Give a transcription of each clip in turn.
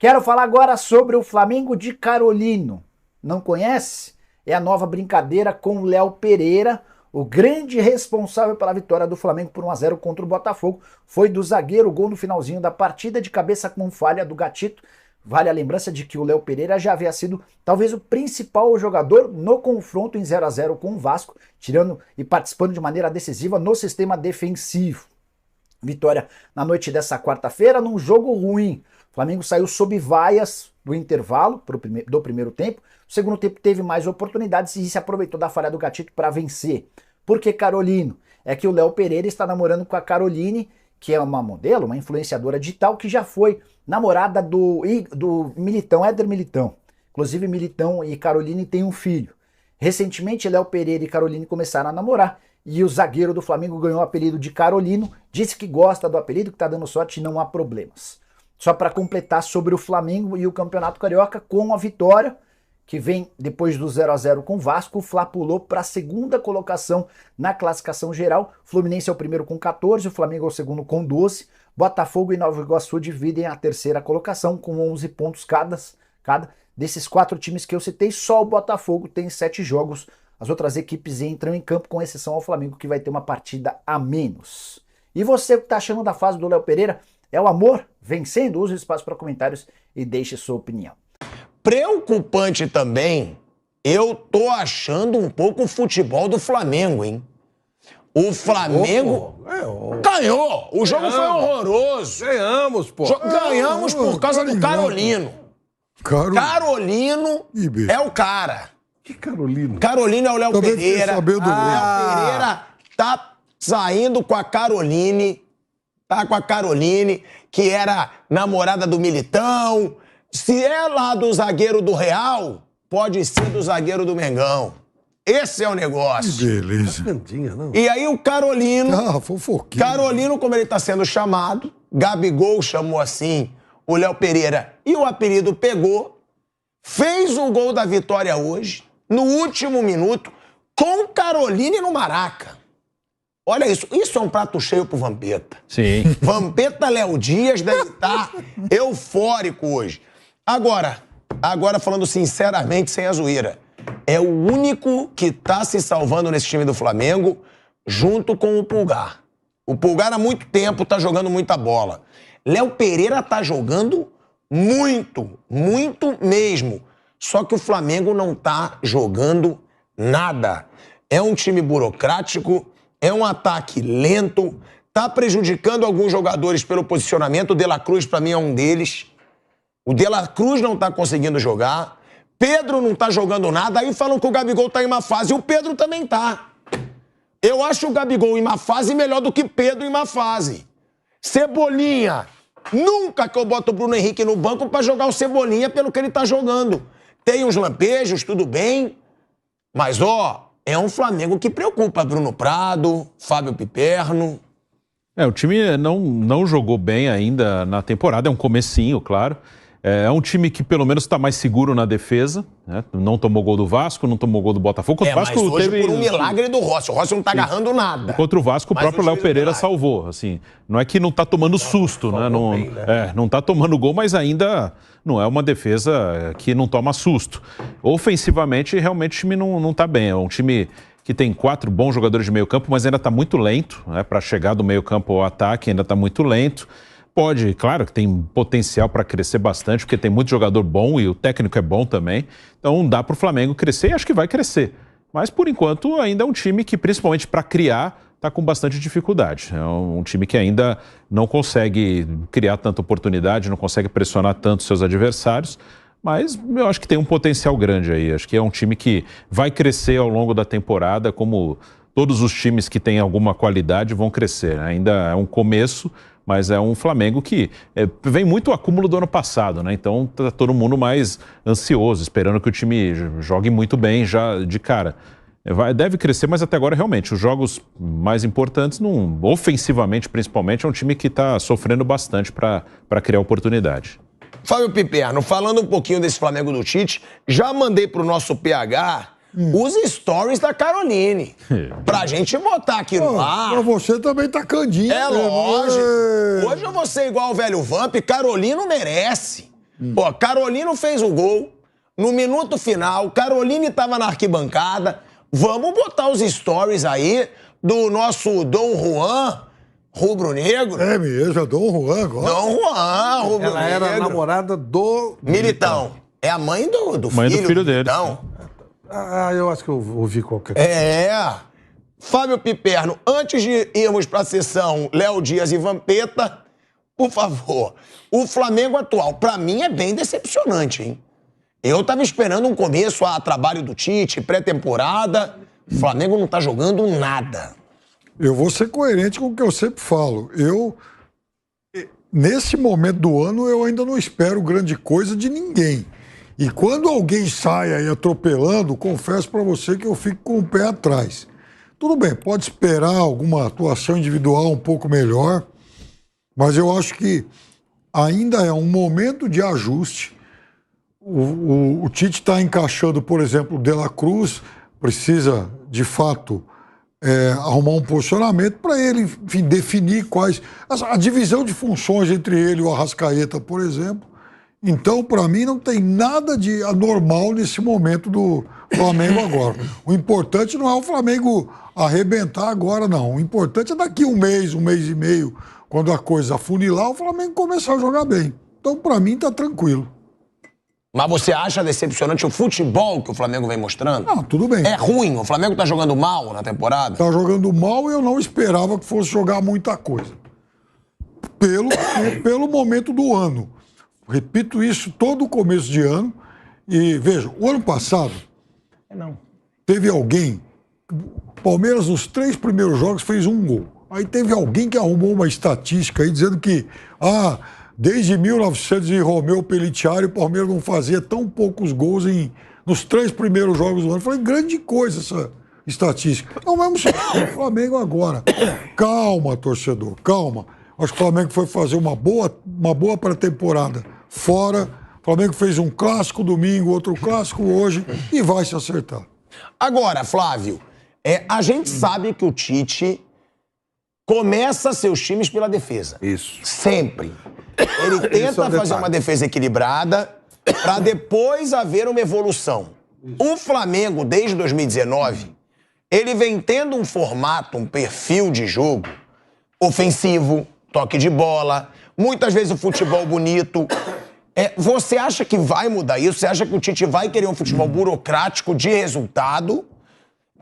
Quero falar agora sobre o Flamengo de Carolino. Não conhece? É a nova brincadeira com o Léo Pereira, o grande responsável pela vitória do Flamengo por 1-0 contra o Botafogo. Foi do zagueiro, o gol no finalzinho da partida, de cabeça com falha do Gatito. Vale a lembrança de que o Léo Pereira já havia sido talvez o principal jogador no confronto em 0-0 com o Vasco, tirando e participando de maneira decisiva no sistema defensivo. Vitória na noite dessa quarta-feira num jogo ruim. O Flamengo saiu sob vaias do intervalo do primeiro tempo. O segundo tempo teve mais oportunidades e se aproveitou da falha do Gatito para vencer. Por que Carolino? É que o Léo Pereira está namorando com a Caroline, que é uma modelo, uma influenciadora digital, que já foi namorada do Militão, Éder Militão. Inclusive, Militão e Caroline têm um filho. Recentemente, Léo Pereira e Caroline começaram a namorar e o zagueiro do Flamengo ganhou o apelido de Carolino, disse que gosta do apelido, que está dando sorte e não há problemas. Só para completar sobre o Flamengo e o Campeonato Carioca, com a vitória, que vem depois do 0-0 com o Vasco, o Fla pulou para a segunda colocação na classificação geral. O Fluminense é o primeiro com 14, o Flamengo é o segundo com 12. Botafogo e Nova Iguaçu dividem a terceira colocação com 11 pontos cada. Desses 4 times que eu citei, só o Botafogo tem 7 jogos. As outras equipes entram em campo, com exceção ao Flamengo, que vai ter uma partida a menos. E você, o que está achando da fase do Léo Pereira? É o amor vencendo? Use o espaço para comentários e deixe sua opinião. Preocupante também, eu tô achando um pouco o futebol do Flamengo, hein? O Flamengo ganhou. O jogo foi horroroso. Ganhamos, pô. Ganhamos por causa do Carolino. Carolino é o cara. Que Carolino? Carolino é o Léo Pereira. Léo Pereira tá saindo com a Caroline. Tá com a Caroline, que era namorada do Militão. Se é lá do zagueiro do Real, pode ser do zagueiro do Mengão. Esse é o negócio. Que beleza. E aí o Carolino... fofoquinha. Carolino, como ele tá sendo chamado, Gabigol chamou assim o Léo Pereira e o apelido pegou, fez o gol da vitória hoje, no último minuto, com Caroline no Maraca. Olha isso, isso é um prato cheio pro Vampeta. Sim. Vampeta Léo Dias deve estar eufórico hoje. Agora falando sinceramente, sem a zoeira, é o único que tá se salvando nesse time do Flamengo, junto com o Pulgar. O Pulgar há muito tempo tá jogando muita bola. Léo Pereira tá jogando muito, muito mesmo. Só que o Flamengo não tá jogando nada. É um time burocrático, é um ataque lento, tá prejudicando alguns jogadores pelo posicionamento. O De La Cruz, pra mim, é um deles. O De La Cruz não tá conseguindo jogar. Pedro não tá jogando nada. Aí falam que o Gabigol tá em má fase. O Pedro também tá. Eu acho o Gabigol em má fase melhor do que Pedro em má fase. Cebolinha. Nunca que eu boto o Bruno Henrique no banco pra jogar o Cebolinha pelo que ele tá jogando. Tem uns lampejos, tudo bem. Mas, é um Flamengo que preocupa. Bruno Prado, Fábio Piperno. O time não jogou bem ainda na temporada, é um comecinho, claro. É um time que pelo menos está mais seguro na defesa, né? Não tomou gol do Vasco, não tomou gol do Botafogo. O Vasco mas hoje teve por um milagre do Rossi. O Rossi não tá agarrando nada. Contra o Vasco, o próprio Léo Pereira salvou. Assim, não é que não tá tomando susto, né? Não tá tomando gol, mas ainda não é uma defesa que não toma susto. Ofensivamente, realmente o time não tá bem. É um time que tem 4 bons jogadores de meio campo, mas ainda tá muito lento, né? Para chegar do meio campo ao ataque, ainda tá muito lento. Pode, claro que tem potencial para crescer bastante, porque tem muito jogador bom e o técnico é bom também. Então dá para o Flamengo crescer e acho que vai crescer. Mas por enquanto ainda é um time que, principalmente para criar, está com bastante dificuldade. É um time que ainda não consegue criar tanta oportunidade, não consegue pressionar tanto seus adversários. Mas eu acho que tem um potencial grande aí. Acho que é um time que vai crescer ao longo da temporada, como todos os times que têm alguma qualidade vão crescer. Ainda é um começo, mas é um Flamengo que vem muito o acúmulo do ano passado, né? Então tá todo mundo mais ansioso, esperando que o time jogue muito bem já de cara. Deve crescer, mas até agora realmente os jogos mais importantes, ofensivamente principalmente, é um time que está sofrendo bastante para criar oportunidade. Fábio Piperno, falando um pouquinho desse Flamengo do Tite, já mandei pro nosso PH os stories da Caroline. Pra gente botar aqui no ar. Pra você também tá candinho. É lógico. Hoje eu vou ser igual o velho Vamp. Carolino merece. Ó, Carolino fez o gol. No minuto final, Caroline estava na arquibancada. Vamos botar os stories aí do nosso Dom Juan, rubro-negro. É mesmo, é Dom Juan agora. Dom Juan, rubro-negro. Ela era namorada do Militão. É a mãe do Mãe do filho dele. Militão. eu acho que eu ouvi qualquer coisa. É. Fábio Piperno, antes de irmos para a sessão Léo Dias e Vampeta, por favor, o Flamengo atual, para mim, é bem decepcionante, hein? Eu tava esperando um começo a trabalho do Tite, pré-temporada. O Flamengo não tá jogando nada. Eu vou ser coerente com o que eu sempre falo. Nesse momento do ano, eu ainda não espero grande coisa de ninguém. E quando alguém sai aí atropelando, confesso para você que eu fico com o pé atrás. Tudo bem, pode esperar alguma atuação individual um pouco melhor, mas eu acho que ainda é um momento de ajuste. O Tite está encaixando, por exemplo, o De La Cruz, precisa, de fato, arrumar um posicionamento para ele, enfim, definir quais... A divisão de funções entre ele e o Arrascaeta, por exemplo. Então, para mim, não tem nada de anormal nesse momento do Flamengo agora. O importante não é o Flamengo arrebentar agora, não. O importante é daqui um mês e meio, quando a coisa afunilar, o Flamengo começar a jogar bem. Então, para mim, tá tranquilo. Mas você acha decepcionante o futebol que o Flamengo vem mostrando? Não, tudo bem. É ruim? O Flamengo tá jogando mal na temporada? Tá jogando mal e eu não esperava que fosse jogar muita coisa. Pelo momento do ano. Repito isso todo o começo de ano. E veja, o ano passado teve alguém... O Palmeiras, nos 3 primeiros jogos, fez 1 gol. Aí teve alguém que arrumou uma estatística aí dizendo que... desde 1900 e Romeu Pelliciari, o Palmeiras não fazia tão poucos gols nos 3 primeiros jogos do ano. Eu falei, grande coisa essa estatística. Não vamos o Flamengo agora. Calma, torcedor, calma. Acho que o Flamengo foi fazer uma boa pré-temporada fora. O Flamengo fez um clássico domingo, outro clássico hoje e vai se acertar. Agora, Flávio, a gente sabe que o Tite começa seus times pela defesa. Isso. Sempre. Ele tenta fazer uma defesa equilibrada para depois haver uma evolução. O Flamengo, desde 2019, ele vem tendo um formato, um perfil de jogo ofensivo, toque de bola, muitas vezes o futebol bonito. Você acha que vai mudar isso? Você acha que o Tite vai querer um futebol burocrático de resultado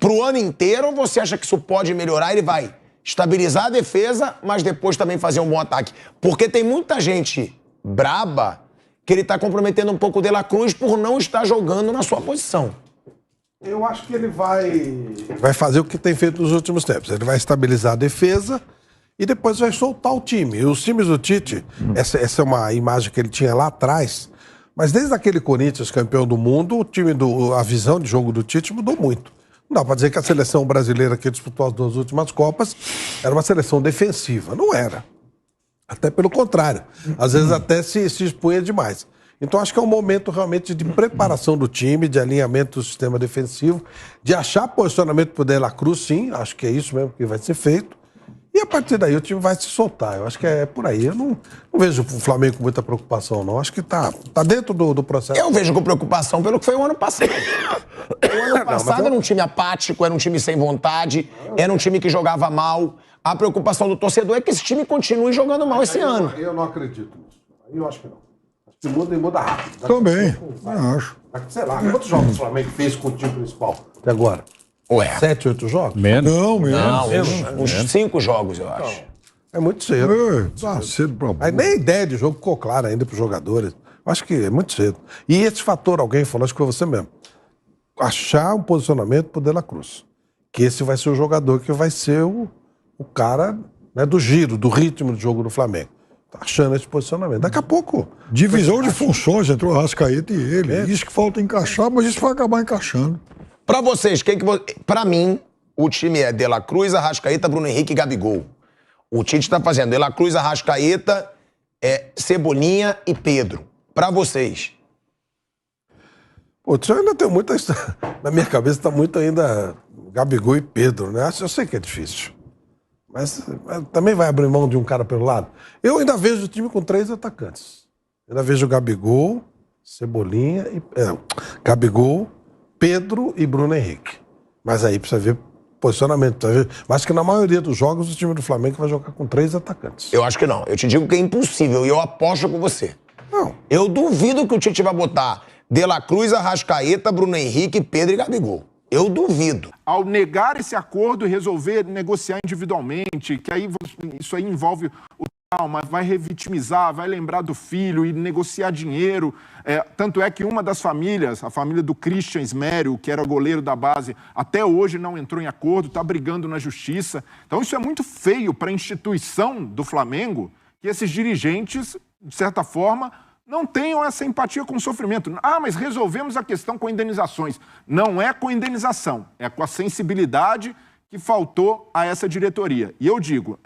pro ano inteiro? Ou você acha que isso pode melhorar e ele vai estabilizar a defesa, mas depois também fazer um bom ataque? Porque tem muita gente braba que ele tá comprometendo um pouco o De La Cruz por não estar jogando na sua posição. Eu acho que ele vai fazer o que tem feito nos últimos tempos. Ele vai estabilizar a defesa e depois vai soltar o time. E os times do Tite, essa é uma imagem que ele tinha lá atrás, mas desde aquele Corinthians campeão do mundo, a visão de jogo do Tite mudou muito. Não dá pra dizer que a seleção brasileira que disputou as 2 últimas Copas era uma seleção defensiva. Não era. Até pelo contrário. Às vezes até se expunha demais. Então acho que é um momento realmente de preparação do time, de alinhamento do sistema defensivo, de achar posicionamento pro De La Cruz, sim. Acho que é isso mesmo que vai ser feito. E a partir daí o time vai se soltar. Eu acho que é por aí. Eu não vejo o Flamengo com muita preocupação, não. Acho que tá dentro do processo. Eu vejo com preocupação pelo que foi o ano passado. O ano passado era um time apático, era um time sem vontade, era um time que jogava mal. A preocupação do torcedor é que esse time continue jogando mal esse ano. Eu não acredito nisso. Aí eu acho que não. Acho que muda e muda rápido. Também, acho. Sei lá, quantos jogos o Flamengo fez com o time principal até agora? 7, 8 jogos? Menos. Não, uns 5 jogos, eu acho. É muito cedo. Tá cedo pra Aí nem a ideia de jogo ficou clara ainda para os jogadores. Acho que é muito cedo. E esse fator, alguém falou, acho que foi você mesmo. Achar um posicionamento pro De La Cruz. Que esse vai ser o jogador que vai ser o cara, né, do giro, do ritmo de jogo do Flamengo. Tá achando esse posicionamento. Daqui a pouco... Divisão de funções entre o Arrascaeta e ele. Isso que falta encaixar, mas isso vai acabar encaixando. Pra vocês, pra mim, o time é De La Cruz, Arrascaeta, Bruno Henrique e Gabigol. O Tite tá fazendo De La Cruz, Arrascaeta, Cebolinha e Pedro. Pra vocês. Pô, eu ainda tenho muita... Na minha cabeça tá muito ainda Gabigol e Pedro, né? Eu sei que é difícil. Mas também vai abrir mão de um cara pelo lado. Eu ainda vejo o time com 3 atacantes. Eu ainda vejo Gabigol, Cebolinha, Gabigol, Pedro e Bruno Henrique. Mas aí precisa ver posicionamento. Precisa ver. Mas que na maioria dos jogos o time do Flamengo vai jogar com 3 atacantes. Eu acho que não. Eu te digo que é impossível e eu aposto com você. Não. Eu duvido que o Tite vai botar De La Cruz, Arrascaeta, Bruno Henrique, Pedro e Gabigol. Eu duvido. Ao negar esse acordo e resolver negociar individualmente, que aí isso aí envolve o trauma, vai revitimizar, vai lembrar do filho e negociar dinheiro. Tanto é que uma das famílias, a família do Christian Smério, que era goleiro da base, até hoje não entrou em acordo, está brigando na justiça. Então isso é muito feio para a instituição do Flamengo, que esses dirigentes, de certa forma, não tenham essa empatia com o sofrimento. Ah, mas resolvemos a questão com indenizações. Não é com indenização, é com a sensibilidade que faltou a essa diretoria. E eu digo,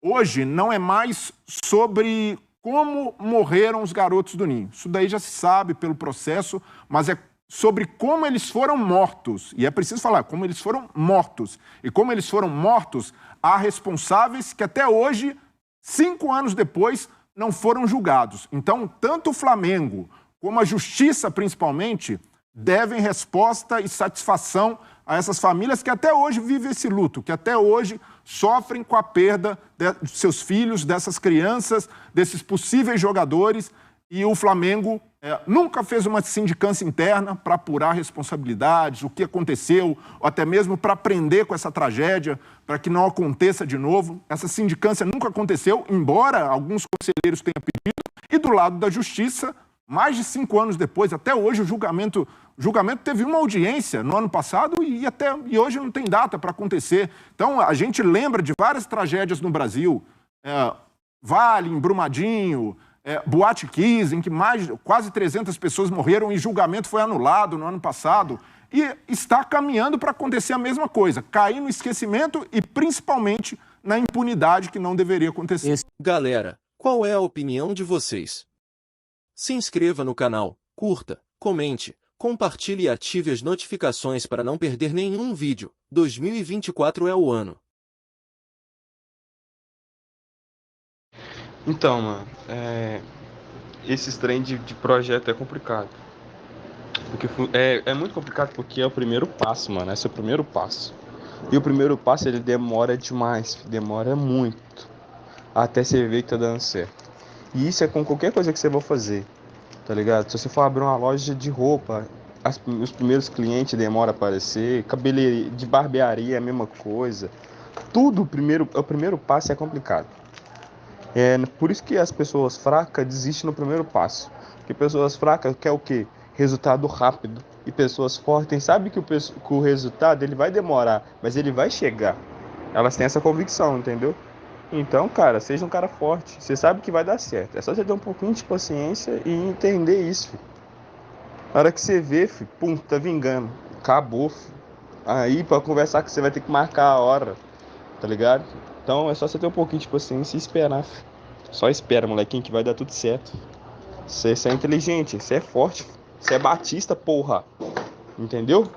hoje não é mais sobre como morreram os garotos do Ninho. Isso daí já se sabe pelo processo, mas é sobre como eles foram mortos. E é preciso falar, como eles foram mortos. E como eles foram mortos, há responsáveis que até hoje, 5 anos depois, não foram julgados. Então, tanto o Flamengo como a Justiça, principalmente, devem resposta e satisfação a essas famílias que até hoje vivem esse luto, que até hoje sofrem com a perda de seus filhos, dessas crianças, desses possíveis jogadores. E o Flamengo nunca fez uma sindicância interna para apurar responsabilidades, o que aconteceu, ou até mesmo para aprender com essa tragédia, para que não aconteça de novo. Essa sindicância nunca aconteceu, embora alguns conselheiros tenham pedido. E do lado da Justiça, mais de 5 anos depois, até hoje o julgamento teve uma audiência no ano passado e hoje não tem data para acontecer. Então a gente lembra de várias tragédias no Brasil, Vale, em Brumadinho, Boate Kiss, em que quase 300 pessoas morreram e julgamento foi anulado no ano passado. E está caminhando para acontecer a mesma coisa, cair no esquecimento e principalmente na impunidade que não deveria acontecer. Galera, qual é a opinião de vocês? Se inscreva no canal, curta, comente, compartilhe e ative as notificações para não perder nenhum vídeo. 2024 é o ano. Então, mano, esses trem de projeto é complicado. Porque é muito complicado porque é o primeiro passo, mano. Esse é o primeiro passo. E o primeiro passo, ele demora demais. Demora muito. Até você ver que tá dando certo. E isso é com qualquer coisa que você for fazer. Tá ligado? Se você for abrir uma loja de roupa, os primeiros clientes demoram a aparecer. Cabeleireiro, de barbearia é a mesma coisa. Tudo, o primeiro passo é complicado. Por isso que as pessoas fracas desistem no primeiro passo. Porque pessoas fracas querem o quê? Resultado rápido. E pessoas fortes sabem que o resultado ele vai demorar, mas ele vai chegar. Elas têm essa convicção, entendeu? Então, cara, seja um cara forte. Você sabe que vai dar certo. É só você ter um pouquinho de paciência e entender isso, filho. Na hora que você vê, filho, pum, tá vingando. Acabou, filho. Aí, pra conversar que você vai ter que marcar a hora. Tá ligado? Então é só você ter um pouquinho de paciência e esperar. Filho. Só espera, molequinho, que vai dar tudo certo. Você é inteligente, você é forte. Você é Batista, porra. Entendeu?